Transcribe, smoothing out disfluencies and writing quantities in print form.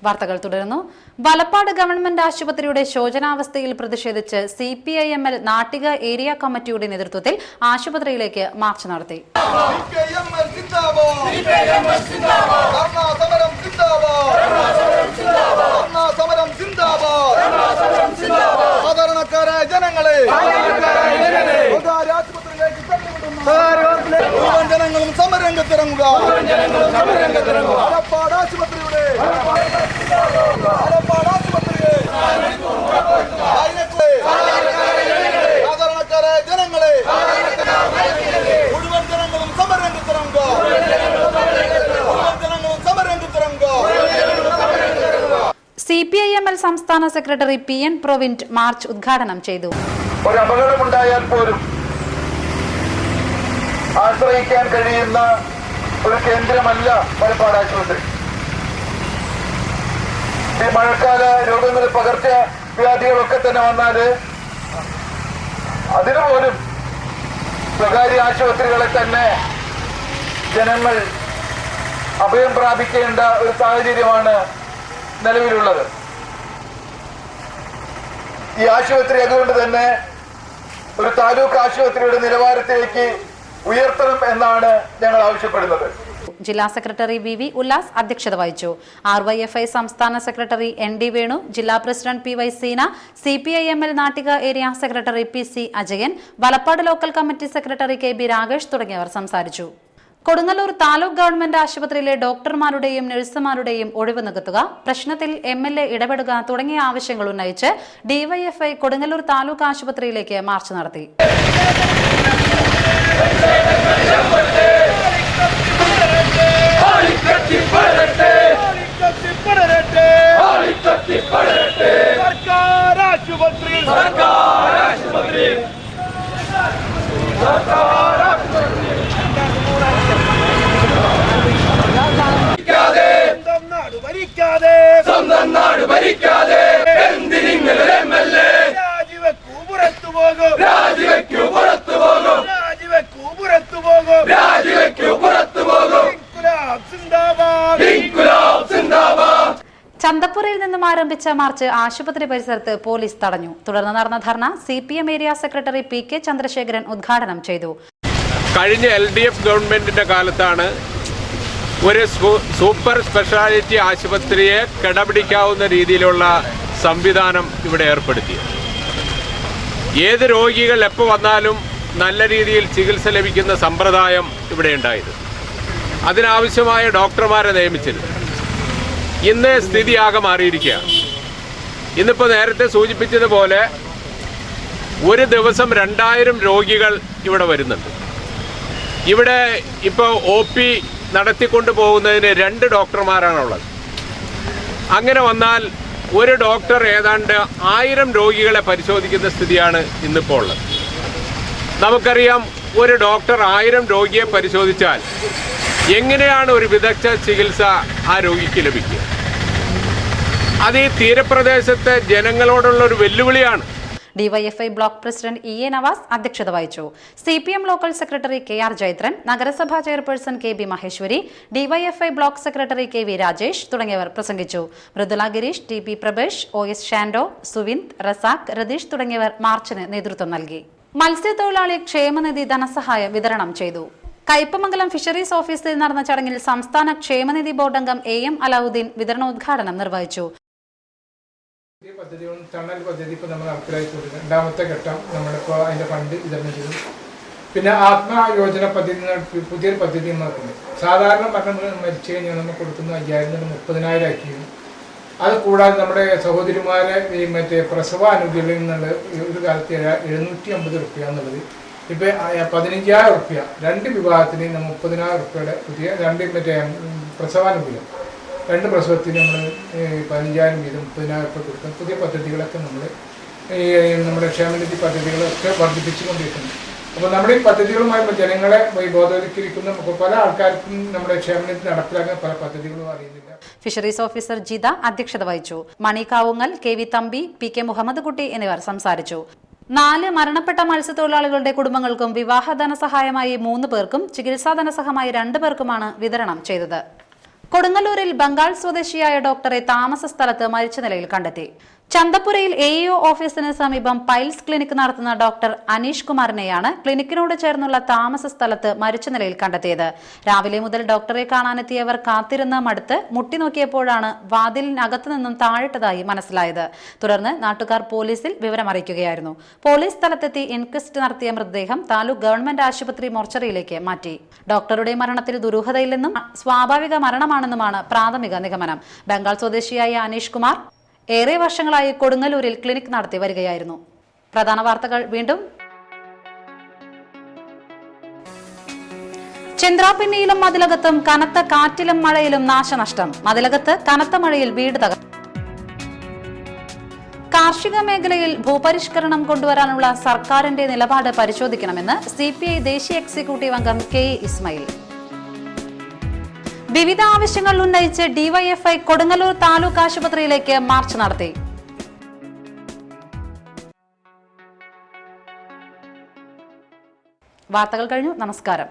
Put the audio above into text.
വാർത്തകൾ തുടരുന്നു. വലപ്പാട് ഗവൺമെന്റ് ആശുപത്രിയുടെ ശോചനാവസ്ഥയിൽ പ്രതിഷേധിച്ച് CPIML നാട്ടിക ഏരിയ കമ്മിറ്റിയുടെ നേതൃത്വത്തിൽ ആശുപത്രിയിലേക്ക് മാർച്ച് നടത്തി. ജനങ്ങളും സമരരംഗത്തിറങ്ങുക. വലപ്പാട് ആശുപത്രിയുടെ സാധാരണക്കാരായ ജനങ്ങളെ മുഴുവൻ ജനങ്ങളും സമരരംഗത്തിറങ്ങുക. CPIML സംസ്ഥാന സെക്രട്ടറി PN പ്രൊവിന്റ് മാർച്ച് ഉദ്ഘാടനം ചെയ്തു. ഒരു അപകടമുണ്ടായാൽ പോലും ആശ്രയിക്കാൻ കഴിയുന്ന ഒരു കേന്ദ്രമല്ല വലപ്പാട് ആശുപത്രി. ഈ മഴക്കാല രോഗങ്ങൾ, പകർച്ചവ്യാധികളൊക്കെ തന്നെ വന്നാല് അതിനുപോലും സ്വകാര്യ ആശുപത്രികളെ തന്നെ ജനങ്ങൾ അഭയം പ്രാപിക്കേണ്ട ഒരു സാഹചര്യമാണ് നിലവിലുള്ളത്. ഈ ആശുപത്രി അതുകൊണ്ട് തന്നെ ഒരു താലൂക്ക് ആശുപത്രിയുടെ നിലവാരത്തിലേക്ക് ഉയർത്തണം എന്നാണ് ഞങ്ങൾ ആവശ്യപ്പെടുന്നത്. ജില്ലാ സെക്രട്ടറി VV ഉല്ലാസ് അധ്യക്ഷത വഹിച്ചു. RYFI സംസ്ഥാന സെക്രട്ടറി ND വേണു, ജില്ലാ president PY Seena, CPIML Nattika area secretary PC Ajayan, Valappad local committee secretary KB Rakesh തുടങ്ങിയവർ സംസാരിച്ചു. കൊടുങ്ങല്ലൂർ താലൂക്ക് ഗവൺമെന്റ് ആശുപത്രിയിലെ ഡോക്ടർമാരുടെയും നഴ്സുമാരുടെയും ഒഴിവ് നികത്തുക, പ്രശ്നത്തിൽ MLA ഇടപെടുക തുടങ്ങിയ ആവശ്യങ്ങൾ ഉന്നയിച്ച് DYFI കൊടുങ്ങല്ലൂർ താലൂക്ക് ആശുപത്രിയിലേക്ക് മാർച്ച് നടത്തി. ചന്തപ്പുരയിൽ നിന്നും ആരംഭിച്ച മാർച്ച് ആശുപത്രി പരിസരത്ത് പോലീസ് തടഞ്ഞു. തുടർന്ന് നടന്ന ധർണ CPM area secretary PK Chandrasekharan ഉദ്ഘാടനം ചെയ്തു. കഴിഞ്ഞ LDF ഗവൺമെന്റിന്റെ കാലത്താണ് ഒരു സൂപ്പർ സ്പെഷ്യാലിറ്റി ആശുപത്രിയെ കിടപിടിക്കാവുന്ന രീതിയിലുള്ള സംവിധാനം ഇവിടെ ഏർപ്പെടുത്തിയത്. ഏത് രോഗികൾ എപ്പോൾ വന്നാലും നല്ല രീതിയിൽ ചികിത്സ ലഭിക്കുന്ന സമ്പ്രദായം ഇവിടെ ഉണ്ടായിരുന്നു. അതിനാവശ്യമായ ഡോക്ടർമാരെ നിയമിച്ചിരുന്നു. ഇന്ന് സ്ഥിതിയാകെ മാറിയിരിക്കുകയാണ്. ഇന്നിപ്പോൾ നേരത്തെ സൂചിപ്പിച്ചതുപോലെ ഒരു ദിവസം 2000 രോഗികൾ ഇവിടെ വരുന്നുണ്ട്. ഇവിടെ ഇപ്പോൾ OP നടത്തിക്കൊണ്ടു പോകുന്നതിന് 2 ഡോക്ടർമാരാണുള്ളത്. അങ്ങനെ വന്നാൽ ഒരു ഡോക്ടർ ഏതാണ്ട് 1000 രോഗികളെ പരിശോധിക്കുന്ന സ്ഥിതിയാണ് ഇന്നിപ്പോൾ ഉള്ളത്. നമുക്കറിയാം, ഒരു ഡോക്ടർ 1000 രോഗിയെ പരിശോധിച്ചാൽ എങ്ങനെയാണ് ഒരു വിദഗ്ധ ചികിത്സ ആ രോഗിക്ക് ലഭിക്കുക? അത് ഈ തീരപ്രദേശത്തെ ജനങ്ങളോടുള്ള ഒരു വെല്ലുവിളിയാണ്. DYFI block president EA Navas അധ്യക്ഷത വഹിച്ചു. CPM local secretary KR Jayathran, നഗരസഭാ chairperson KB Maheshwari, DYFI block secretary KV Rajesh തുടങ്ങിയവർ പ്രസംഗിച്ചു. മൃദുല ഗിരീഷ്, TP പ്രഭേഷ്, OS ഷാൻഡോ, സുവിന്ദ്, റസാഖ്, രതീഷ് തുടങ്ങിയവർ മാർച്ചിന് നേതൃത്വം നൽകി. മത്സ്യത്തൊഴിലാളി ക്ഷേമനിധി ധനസഹായം വിതരണം ചെയ്തു. കയ്പമംഗലം ഫിഷറീസ് ഓഫീസിൽ നടന്ന ചടങ്ങിൽ സംസ്ഥാന ക്ഷേമനിധി ബോർഡ് അംഗം AM അലാവുദ്ദീൻ വിതരണോദ്ഘാടനം നിർവഹിച്ചു. തണൽ പദ്ധതി ഇപ്പോൾ നമ്മൾ നടപ്പിലാക്കിക്കൊണ്ടിരിക്കുന്നത് 2ാമത്തെ ഘട്ടം നമ്മളിപ്പോൾ അതിൻ്റെ ഫണ്ട് വിതരണം ചെയ്തു. പിന്നെ ആത്മയോജന പദ്ധതി പുതിയൊരു പദ്ധതി നടക്കുന്നത്. സാധാരണ മരണം മരിച്ചു കഴിഞ്ഞാൽ നമ്മൾ കൊടുക്കുന്ന 5000 നിന്ന് 30,000 ആക്കിയിരുന്നു. അത് കൂടാതെ നമ്മുടെ സഹോദരിമാരെ ഈ മറ്റേ പ്രസവാനുകൂല്യങ്ങളിൽ നിന്നുള്ള ഒരു കാലത്ത് 750 റുപ്യ എന്നുള്ളത് ഇപ്പോൾ 15,000 റുപ്യ 2 വിഭാഗത്തിന് 30,000 റുപ്യയുടെ പുതിയ 2 മറ്റേ പ്രസവാനുകൂല്യം 2 പ്രസവത്തിന് നമ്മൾ 15,000 വീതം 30,000 റുപ്യ കൊടുക്കുന്ന പുതിയ പദ്ധതികളൊക്കെ നമ്മൾ നമ്മുടെ ക്ഷേമനിധി പദ്ധതികളൊക്കെ വർദ്ധിപ്പിച്ചുകൊണ്ടിരിക്കുന്നു. അപ്പോൾ നമ്മുടെ ഈ പദ്ധതികളുമായി ജനങ്ങളെ ബോധവൽക്കരിക്കുന്ന പല ആൾക്കാർക്കും നമ്മുടെ ക്ഷേമനിധി നടപ്പിലാക്കാൻ പല പദ്ധതികളും അറിയുന്നില്ല. ഫിഷറീസ് ഓഫീസർ ജിത അധ്യക്ഷത വഹിച്ചു. മണി കാവുങ്ങൽ, KV തമ്പി, PK മുഹമ്മദ് കുട്ടി എന്നിവർ സംസാരിച്ചു. 4 മരണപ്പെട്ട മത്സ്യത്തൊഴിലാളികളുടെ കുടുംബങ്ങൾക്കും വിവാഹ ധനസഹായമായി 3 പേർക്കും ചികിത്സാ ധനസഹായമായി 2 പേർക്കുമാണ് വിതരണം ചെയ്തത്. കൊടുങ്ങല്ലൂരിൽ ബംഗാൾ സ്വദേശിയായ ഡോക്ടറെ താമസ സ്ഥലത്ത് മരിച്ച നിലയിൽ കണ്ടെത്തി. ചന്തപുരയിൽ AEO ഓഫീസിന് സമീപം പൈൽസ് ക്ലിനിക് നടത്തുന്ന ഡോക്ടർ അനീഷ് കുമാറിനെയാണ് ക്ലിനിക്കിനോട് ചേർന്നുള്ള താമസ സ്ഥലത്ത് മരിച്ച നിലയിൽ കണ്ടെത്തിയത്. രാവിലെ മുതൽ ഡോക്ടറെ കാണാനെത്തിയവർ കാത്തിരുന്ന് മടുത്ത് മുട്ടി നോക്കിയപ്പോഴാണ് വാതിലിനകത്തു നിന്നും താഴിട്ടതായി മനസ്സിലായത്. തുടർന്ന് നാട്ടുകാർ പോലീസിൽ വിവരമറിയിക്കുകയായിരുന്നു. പോലീസ് സ്ഥലത്തെത്തി ഇൻക്വസ്റ്റ് നടത്തിയ മൃതദേഹം താലൂക്ക് ഗവൺമെന്റ് ആശുപത്രി മോർച്ചറിയിലേക്ക് മാറ്റി. ഡോക്ടറുടെ മരണത്തിൽ ദുരൂഹതയില്ലെന്നും സ്വാഭാവിക മരണമാണെന്നുമാണ് പ്രാഥമിക നിഗമനം. ബംഗാൾ സ്വദേശിയായ അനീഷ് കുമാർ ഏറെ വർഷങ്ങളായി കൊടുങ്ങല്ലൂരിൽ ക്ലിനിക് നടത്തി വരികയായിരുന്നു. പ്രധാന വാർത്തകൾ വീണ്ടും. ചന്ദ്രാപിന്നിയിലും മതിലകത്തും കനത്ത കാറ്റിലും മഴയിലും നാശനഷ്ടം. മതിലകത്ത് കനത്ത മഴയിൽ വീട് തകർന്നു. കാർഷിക മേഖലയിൽ ഭൂപരിഷ്കരണം കൊണ്ടുവരാനുള്ള സർക്കാരിന്റെ നിലപാട് പരിശോധിക്കണമെന്ന് CPI ദേശീയ എക്സിക്യൂട്ടീവ് അംഗം KE ഇസ്മായിൽ. വിവിധ ആവശ്യങ്ങൾ ഉന്നയിച്ച് DYFI കൊടുങ്ങല്ലൂർ താലൂക്ക് ആശുപത്രിയിലേക്ക് മാർച്ച് നടത്തി. വാർത്തകൾ കഴിഞ്ഞു. നമസ്കാരം.